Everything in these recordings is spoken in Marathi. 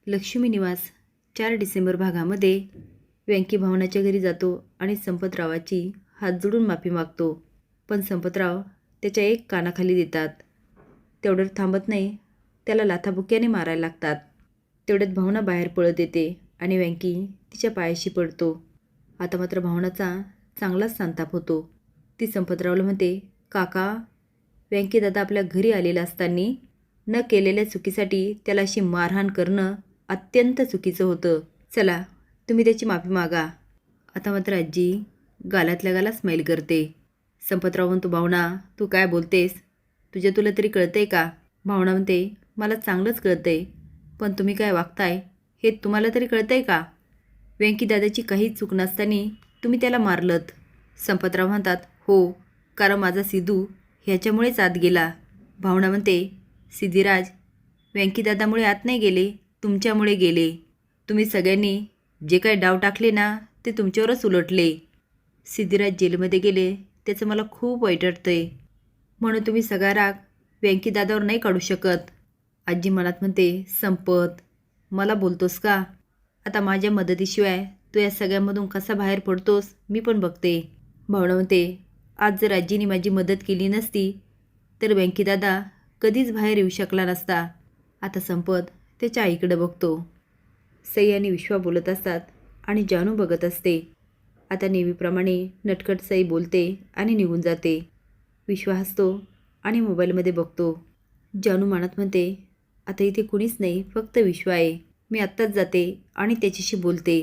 लक्ष्मी निवास 4 डिसेंबर भागामध्ये व्यंकी भावनाच्या घरी जातो आणि संपतरावाची हात जोडून माफी मागतो. पण संपतराव त्याच्या एक कानाखाली देतात. तेवढ्यात थांबत नाही, त्याला लाथाबुक्क्याने मारायला लागतात. तेवढ्यात भावना बाहेर पळत येते आणि व्यंकी तिच्या पायाशी पडतो. आता मात्र भावनाचा चांगलाच संताप होतो. ती संपतरावला म्हणते, काका, व्यंकी दादा आपल्या घरी आलेला असताना न केलेल्या चुकीसाठी त्याला अशी मारहाण करणं अत्यंत चुकीचं होतं. चला, तुम्ही त्याची माफी मागा. आता मात्र आजी गालातल्या गाला स्माईल करते. संपतराव म्हणतो, भावना, तू काय बोलतेस? तुला तरी कळतंय का? भावना म्हणते, मला चांगलंच कळतंय, पण तुम्ही काय वागताय हे तुम्हाला तरी कळतंय का? व्यंकी दादाची काहीच चूक नसताना तुम्ही त्याला मारलत. संपतराव म्हणतात, हो, कारण माझा सिद्धू ह्याच्यामुळेच आत गेला. भावना म्हणते, सिद्धिराज, व्यंकी दादामुळे आत नाही गेले, तुमच्यामुळे गेले. तुम्ही सगळ्यांनी जे काही डाव टाकले ना, ते तुमच्यावरच उलटले. सिद्धिराज जेलमध्ये गेले त्याचं मला खूप वाईट वाटतंय, म्हणून तुम्ही सगळा राग व्यंकी दादावर नाही काढू शकत. आजी मनात म्हणते, संपत, मला बोलतोस का? आता माझ्या मदतीशिवाय तू या सगळ्यामधून कसा बाहेर पडतोस मी पण बघते. भावना म्हणते, आज जर आजीने माझी मदत केली नसती तर व्यंकी दादा कधीच बाहेर येऊ शकला नसता. आता संपत त्याच्या आईकडे बघतो. सई आणि विश्वा बोलत असतात आणि जानू बघत असते. आता नेहमीप्रमाणे नटखट सई बोलते आणि निघून जाते. विश्वा हसतो आणि मोबाईलमध्ये बघतो. जानू मनात म्हणते, आता इथे कुणीच नाही, फक्त विश्वा आहे. मी आत्ताच जाते आणि त्याच्याशी बोलते.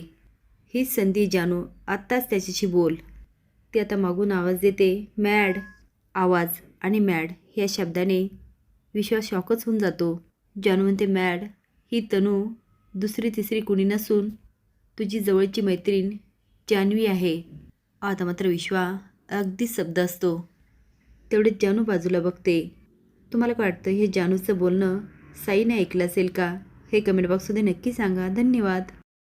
हीच संधी जानू, आत्ताच त्याच्याशी बोल. ती आता मागून आवाज देते, मॅड. आवाज आणि मॅड ह्या शब्दाने विश्वा शॉकच होऊन जातो. जानू म्हणते, मॅड, ही तनू दुसरी तिसरी कुणी नसून तुझी जवळची मैत्रीण जान्हवी आहे. आता मात्र विश्वा अगदी स्तब्ध असतो. तेवढेच जानू बाजूला बघते. तुम्हाला काय वाटतं, हे जानूचं बोलणं साईने ऐकलं असेल का? हे कमेंट बॉक्समध्ये नक्की सांगा. धन्यवाद.